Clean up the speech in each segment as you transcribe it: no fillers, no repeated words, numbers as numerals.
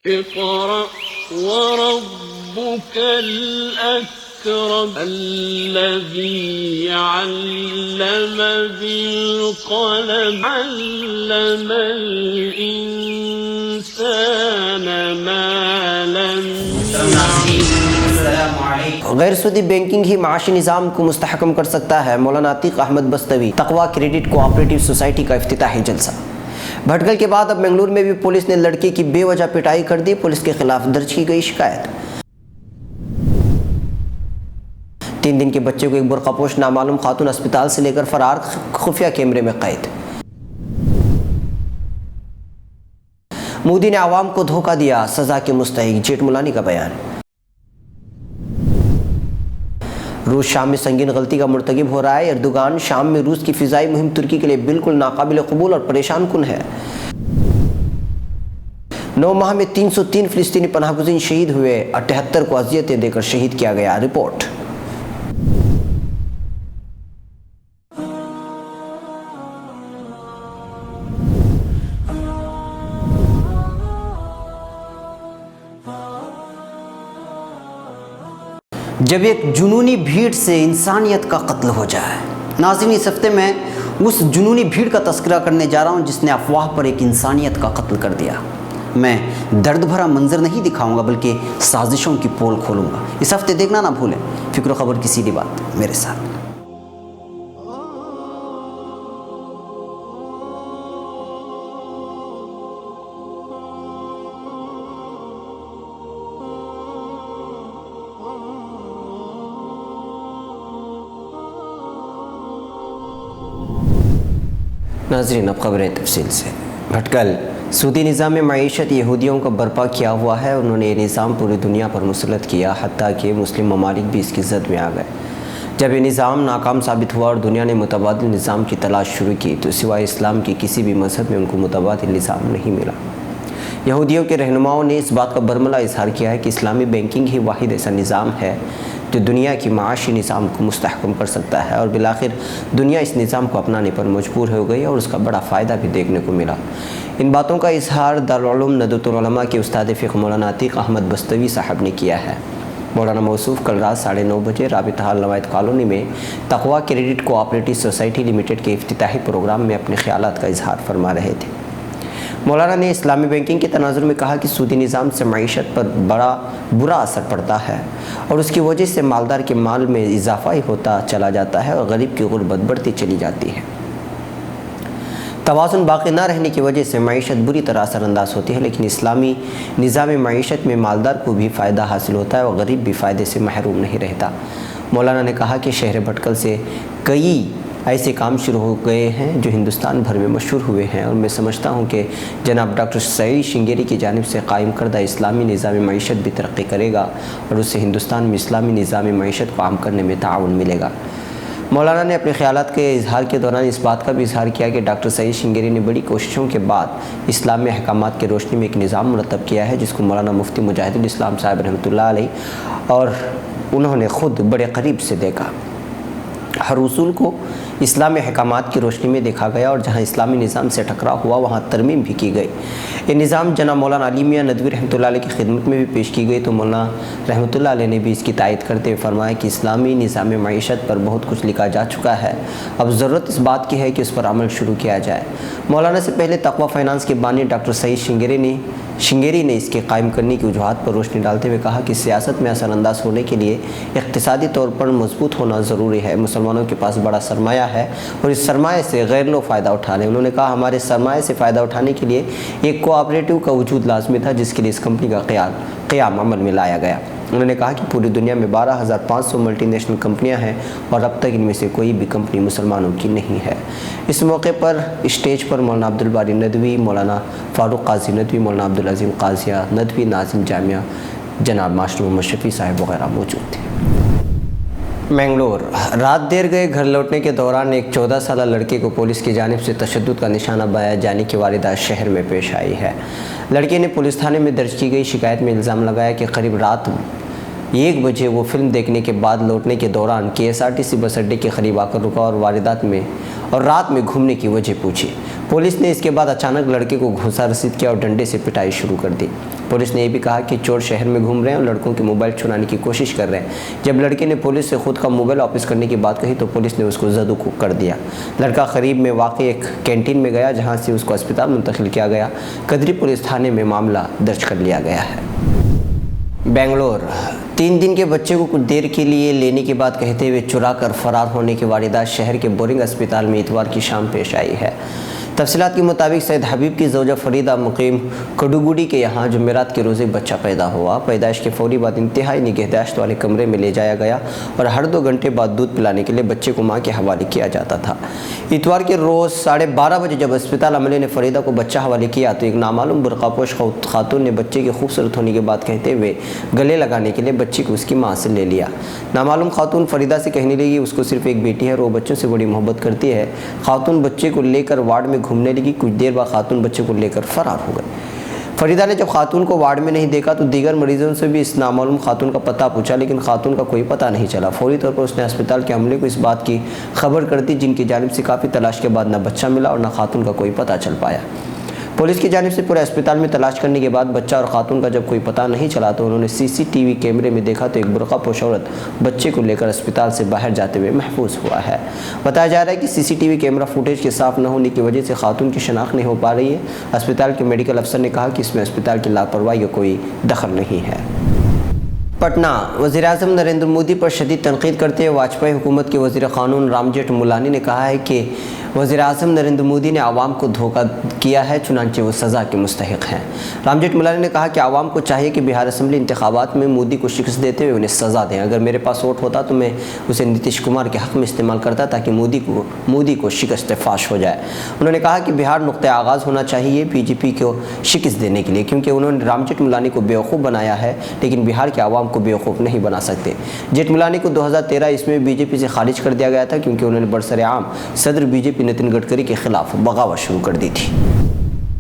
اقرأ وربك الأكرم الذي علم بالقلم علم الإنسان ما لم يعلم. غیر سودی بینکنگ ہی معاشی نظام کو مستحکم کر سکتا ہے. Maulana Atiq Ahmad Bastavi Taqwa credit cooperative society کا افتتاحی جلسہ. بھٹکل کے بعد اب منگلور میں بھی پولیس نے لڑکے کی بے وجہ پٹائی کر دی. پولیس کے خلاف درج کی گئی شکایت. 3 دن کے بچے کو ایک برقع پوش نامعلوم خاتون اسپتال سے لے کر فرار، خفیہ کیمرے میں قید. مودی نے عوام کو دھوکہ دیا، سزا کے مستحق جیٹھ ملانی کا بیان. روس شام میں سنگین غلطی کا مرتکب ہو رہا ہے. اردوغان شام میں روس کی فضائی مہم ترکی کے لیے بالکل ناقابل قبول اور پریشان کن ہے. 9 ماہ میں 303 فلسطینی پناہ گزین شہید ہوئے، 78 کو اذیتیں دے کر شہید کیا گیا. رپورٹ. جب ایک جنونی بھیڑ سے انسانیت کا قتل ہو جائے. ناظرین، اس ہفتے میں اس جنونی بھیڑ کا تذکرہ کرنے جا رہا ہوں جس نے افواہ پر ایک انسانیت کا قتل کر دیا. میں درد بھرا منظر نہیں دکھاؤں گا بلکہ سازشوں کی پول کھولوں گا. اس ہفتے دیکھنا نہ بھولیں فکر و خبر کی سیدھی بات میرے ساتھ. ناظرین، اب خبریں تفصیل سے. بھٹکل سودی نظام معیشت یہودیوں کا برپا کیا ہوا ہے. انہوں نے یہ نظام پوری دنیا پر مسلط کیا، حتیٰ کہ مسلم ممالک بھی اس کی زد میں آ گئے. جب یہ نظام ناکام ثابت ہوا اور دنیا نے متبادل نظام کی تلاش شروع کی تو سوائے اسلام کی کسی بھی مذہب میں ان کو متبادل نظام نہیں ملا. یہودیوں کے رہنماؤں نے اس بات کا برملا اظہار کیا ہے کہ اسلامی بینکنگ ہی واحد ایسا نظام ہے جو دنیا کی معاشی نظام کو مستحکم کر سکتا ہے، اور بالآخر دنیا اس نظام کو اپنانے پر مجبور ہو گئی اور اس کا بڑا فائدہ بھی دیکھنے کو ملا. ان باتوں کا اظہار دارالعلوم ندوۃ العلماء کے استاد فقہ مولانا عتیق احمد بستوی صاحب نے کیا ہے. مولانا موصوف کل رات 9:30 بجے رابطہ حال نوائد کالونی میں تقویٰ کریڈٹ کوآپریٹو سوسائٹی لمیٹڈ کے افتتاحی پروگرام میں اپنے خیالات کا اظہار فرما رہے تھے. مولانا نے اسلامی بینکنگ کے تناظر میں کہا کہ سودی نظام سے معیشت پر برا اثر پڑتا ہے اور اس کی وجہ سے مالدار کے مال میں اضافہ ہی ہوتا چلا جاتا ہے اور غریب کی غربت بڑھتی چلی جاتی ہے. توازن باقی نہ رہنے کی وجہ سے معیشت بری طرح اثر انداز ہوتی ہے، لیکن اسلامی نظام معیشت میں مالدار کو بھی فائدہ حاصل ہوتا ہے اور غریب بھی فائدے سے محروم نہیں رہتا. مولانا نے کہا کہ شہر بھٹکل سے کئی ایسے کام شروع ہو گئے ہیں جو ہندوستان بھر میں مشہور ہوئے ہیں، اور میں سمجھتا ہوں کہ جناب ڈاکٹر سعید شنگیری کی جانب سے قائم کردہ اسلامی نظام معیشت بھی ترقی کرے گا اور اس سے ہندوستان میں اسلامی نظام معیشت کو عام کرنے میں تعاون ملے گا. مولانا نے اپنے خیالات کے اظہار کے دوران اس بات کا بھی اظہار کیا کہ ڈاکٹر سعید شنگیری نے بڑی کوششوں کے بعد اسلامی احکامات کی روشنی میں ایک نظام مرتب کیا ہے جس کو مولانا مفتی مجاہد الاسلام صاحب رحمۃ اللہ علیہ اور انہوں نے خود بڑے قریب سے دیکھا. ہر اصول کو اسلامی احکامات کی روشنی میں دیکھا گیا اور جہاں اسلامی نظام سے ٹکراؤ ہوا وہاں ترمیم بھی کی گئی. یہ نظام جناب مولانا علی میاں ندوی رحمۃ اللہ علیہ کی خدمت میں بھی پیش کی گئی تو مولانا رحمۃ اللہ علیہ نے بھی اس کی تائید کرتے ہوئے فرمایا کہ اسلامی نظام معیشت پر بہت کچھ لکھا جا چکا ہے، اب ضرورت اس بات کی ہے کہ اس پر عمل شروع کیا جائے. مولانا سے پہلے تقویٰ فائنانس کے بانی ڈاکٹر سعید شنگیری نے اس کے قائم کرنے کی وجوہات پر روشنی ڈالتے ہوئے کہا کہ سیاست میں اثر انداز ہونے کے لیے اقتصادی طور پر مضبوط ہونا ضروری ہے. مسلمانوں کے پاس بڑا سرمایہ ہے اور اس سرمایہ سے غیر لوگ فائدہ اٹھا لیں. انہوں نے کہا ہمارے سرمایہ سے فائدہ اٹھانے کے لیے ایک کوآپریٹو کا وجود لازمی تھا جس کے لیے اس کمپنی کا قیام عمل میں لایا گیا. انہوں نے کہا کہ پوری دنیا میں 12,500 ملٹی نیشنل کمپنیاں ہیں اور اب تک ان میں سے کوئی بھی کمپنی مسلمانوں کی نہیں ہے. اس موقع پر اسٹیج پر مولانا عبدالباری ندوی، مولانا فاروق قاضی ندوی، مولانا عبدالعظیم قاضیہ ندوی، ناظم جامعہ جناب ماسٹر محمد شفیع صاحب وغیرہ موجود تھے. منگلور رات دیر گئے گھر لوٹنے کے دوران ایک 14 سالہ لڑکے کو پولیس کی جانب سے تشدد کا نشانہ بنائے جانے کی واردات شہر میں پیش آئی ہے. لڑکے نے پولیس تھانے میں درج کی گئی شکایت میں الزام لگایا کہ قریب رات 1 بجے وہ فلم دیکھنے کے بعد لوٹنے کے دوران KSRTC بس اڈے کے قریب آ کر رکا اور رات میں گھومنے کی وجہ پوچھی. पुलिस ने इसके बाद अचानक लड़के को घूंसा रसीद किया और डंडे से पिटाई शुरू कर दी। पुलिस ने यह भी कहा कि चोर शहर में घूम रहे हैं और लड़कों के मोबाइल चुराने की कोशिश कर रहे हैं। जब लड़के ने पुलिस से खुद का मोबाइल वापस करने की बात कही तो पुलिस ने उसको जद कर दिया। लड़का करीब में वाक़ एक कैंटीन में गया, जहां से उसको अस्पताल मुंतकिल किया गया। कदरी पुलिस थाने में मामला दर्ज कर लिया गया है। बेंगलोर 3 दिन के बच्चे को कुछ देर के लिए लेने की बात कहते हुए चुरा कर फरार होने की वारदात शहर के बोरिंग अस्पताल में इतवार की शाम पेश आई है। तफसीलात के मुताबिक सैयद हबीब की ज़ौजा फरीदा मुकीम कड़ुगुड़ी के यहाँ जुमेरात के रोज़े बच्चा पैदा हुआ। पैदाइश के फौरी बाद इंतहाई निगहदाश्त वाले कमरे में ले जाया गया और हर 2 घंटे बाद दूध पिलाने के लिए बच्चे को माँ के हवाले किया जाता था। इतवार के रोज़ 12:30 बजे जब अस्पताल अमले ने फरीदा को बच्चा हवाले किया तो एक नामालूम बुरकापोश खातून ने बच्चे के खूबसूरत होने की बात कहते हुए गले लगाने के लिए बच्चे को उसकी माँ से ले लिया। नामालूम खातून फरीदा से कहने लगी उसको सिर्फ एक बेटी है और वो बच्चों से बड़ी मोहब्बत करती है। खातून बच्चे को लेकर वार्ड में घूमने लगी। कुछ देर बाद खातून बच्चे को लेकर फरार हो गई। फरीदा ने जब खातून को वार्ड में नहीं देखा तो दीगर मरीजों से भी इस नामालूम खातून का पता पूछा, लेकिन खातून का कोई पता नहीं चला। फौरी तौर पर उसने अस्पताल के अमले को इस बात की खबर कर दी, जिनकी जानिब से काफ़ी तलाश के बाद न बच्चा मिला और न खातून का कोई पता चल पाया। पुलिस की जानिब से पूरे अस्पताल में तलाश करने के बाद बच्चा और खातून का जब कोई पता नहीं चला तो उन्होंने सीसीटीवी कैमरे में देखा तो एक बुरकापोश औरत बच्चे को लेकर अस्पताल से बाहर जाते हुए महफूज हुआ है। बताया जा रहा है कि सीसीटीवी कैमरा फुटेज के साफ न होने की वजह से खातून की शनाख्त नहीं हो पा रही है। अस्पताल के मेडिकल अफसर ने कहा कि इसमें अस्पताल की लापरवाही का कोई दखल नहीं है। पटना वज़ीर-ए-आज़म नरेंद्र मोदी पर शदीद तनकीद करते हुए वाजपेयी हुकूमत के वज़ीर क़ानून राम जेठमलानी ने कहा है कि वज़ीर-ए-आज़म नरेंद्र मोदी ने आवाम को धोखा किया है, चुनांचे वो सज़ा के मुस्तहिक़ हैं। राम जेठमलानी ने कहा कि आवाम को चाहिए कि बिहार असम्बली इंतखाबात में मोदी को शिकस्त देते हुए उन्हें सज़ा दें। अगर मेरे पास वोट होता तो मैं उसे नीतीश कुमार के हक़ में इस्तेमाल करता ताकि मोदी को शिकस्त फाश हो जाए। उन्होंने कहा कि बिहार नुक़्ते आगाज़ होना चाहिए बीजेपी को शिकस्त देने के लिए, क्योंकि उन्होंने राम जेठमलानी को बेवकूफ़ बनाया है लेकिन बिहार के आवाम को बेवकूफ़ नहीं बना सकते। जेठमलानी को 2013 ईस्वी में बीजेपी से खारिज कर दिया गया था क्योंकि उन्होंने बरसर-ए-आम सदर बीजेपी नितिन गडकरी के खिलाफ बगावत शुरू कर दी थी।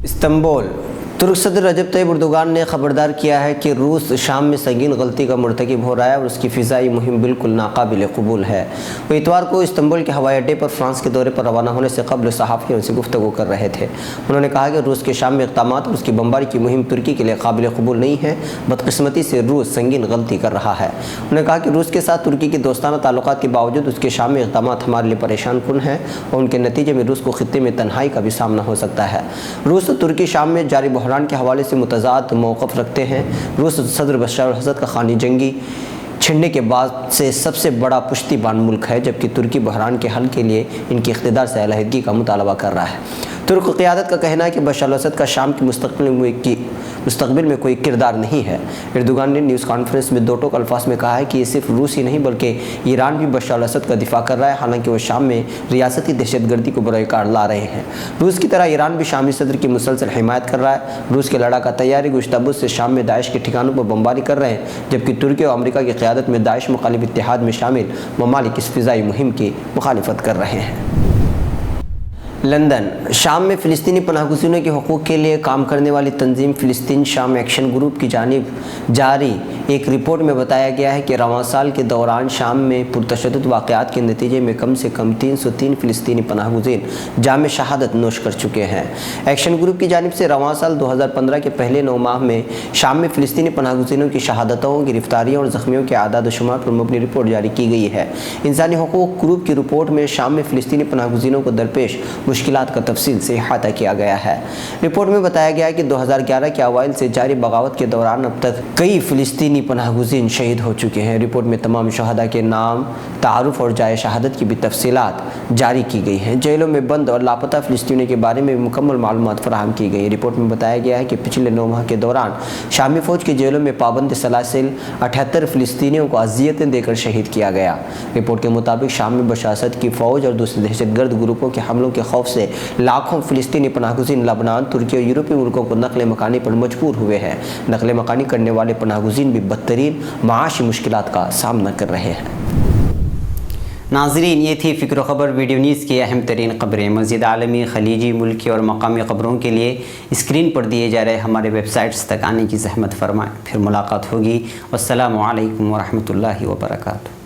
इस्तांबुल तुर्क सदर रजब तैयब एर्दोगान ने खबरदार किया है कि रूस शाम में संगीन गलती का मुर्तकिब हो रहा है और उसकी फ़िज़ाई मुहिम बिल्कुल नाकाबिल कबूल है। वो इतवार को इस्तांबुल के हवाई अड्डे पर फ्रांस के दौरे पर रवाना होने से कबल सहाफ़ियों से गुफ्तगू कर रहे थे। उन्होंने कहा कि रूस के शाम में इक़दाम और उसकी बमबारी की मुहिम तुर्की के लिए काबिल कबूल नहीं है। बदकिस्मती से रूस संगीन गलती कर रहा है। उन्होंने कहा कि रूस के साथ तुर्की के दोस्ताना ताल्लुकात के बावजूद उसके शाम में इक़दाम हमारे लिए परेशान कुन हैं और उनके नतीजे में रूस को खित्ते में तन्हाई का भी सामना हो सकता है। रूस और तुर्की शाम में जारी बहरान के हवाले से मुतज़ाद मौक़िफ़ रखते हैं। रूस सदर बशर अल-असद का खानी जंगी छिड़ने के बाद से सबसे बड़ा पुश्तीबान मुल्क है, जबकि तुर्की बहरान के हल के लिए इनकी इख्तिदार से अलहदगी का मुतालबा कर रहा है। तुर्क क़यादत का कहना है कि बशर अल-असद का शाम की मुस्तक़बिल में कोई किरदार नहीं है। एर्दोगान ने न्यूज़ कॉन्फ्रेंस में 2 टोक अल्फाज में कहा है कि ये सिर्फ रूस ही नहीं बल्कि ईरान भी बशर अल-असद का दिफा कर रहा है, हालांकि वो शाम में रियासती दहशतगर्दी को बरक़रार ला रहे हैं। रूस की तरह ईरान भी शामी सदर की मुसलसल हिमायत कर रहा है। रूस के लड़ाका तैयारी गुश्ताबुज़ से शाम में दाइश के ठिकानों पर बमबारी कर रहे हैं, जबकि तुर्की और अमरीका की क़यादत में दाइश मुखालिफ इत्तेहाद में शामिल ममालिक इस फ़िज़ाई मुहिम की मुखालिफत कर रहे हैं। लंदन शाम में फ़िलिस्तीनी पनाहगज़ीनों के हकूक़ के लिए काम करने वाली तंजीम फ़िलिस्तीन शाम एक्शन ग्रुप की जानिब जारी एक रिपोर्ट में बताया गया है कि रवां साल के दौरान शाम में पुरतशद्दुद वाक़यात के नतीजे में कम से कम 303 फ़िलिस्तीनी पनाहगज़ीन जाम शहादत नोश कर चुके हैं। एक्शन ग्रुप की जानिब से रवां साल 2015 के पहले 9 माह में शाम में फ़िलिस्तीनी पनाहगज़ीनों की शहादतों, गिरफ्तारियों और ज़ख्मियों के आदाद शुमार पर मबनी रिपोर्ट जारी की गई है। इंसानी हकूक़ ग्रुप की रिपोर्ट में शाम में फ़िलिस्तीनी पनाहगज़ीनों को दरपेश मुश्किलात का तफसील से अहाता किया गया है। रिपोर्ट में बताया गया है कि 2011 के अवाइल से जारी बगावत के दौरान अब तक कई फ़िलिस्तीनी पनाहगज़ीन शहीद हो चुके हैं। रिपोर्ट में तमाम शहदा के नाम, तारुफ और जाए शहादत की भी तफसीलात जारी की गई हैं। जेलों में बंद और लापता फ़िलिस्तीनियों के बारे में मुकम्मल मालूमात फराहम की गई। रिपोर्ट में बताया गया है कि पिछले 9 माह के दौरान शामी फ़ौज के जेलों में पाबंद सलासिल 78 फ़िलिस्तीनियों को अज़ियतें देकर शहीद किया गया। रिपोर्ट के मुताबिक शाम में बशर अल-असद की फ़ौज और दूसरे दहशतगर्द ग्रुपों के हमलों के खौफ से लाखों फ़िलिस्तीनी पनाहगज़ीन लबनान, तुर्की और यूरोपीय मुल्कों को नक़ल मकानी पर मजबूर हुए हैं। नक़ल मकानी करने वाले पनाहगज़ीन भी बदतरीन माशी मुश्किलात का सामना कर रहे हैं। नाज़रीन, ये थी फ़िक्र ख़बर वीडियो न्यूज़ की अहम तरीन ख़बरें। मज़ीद आलमी, खलीजी, मुल्की और मकामी ख़बरों के लिए स्क्रीन पर दिए जा रहे हमारे वेबसाइट्स तक आने की ज़हमत फरमाएँ। फिर मुलाकात होगी। वस्सलामु अलैकुम वरहमतुल्लाहि वबरकातुहू।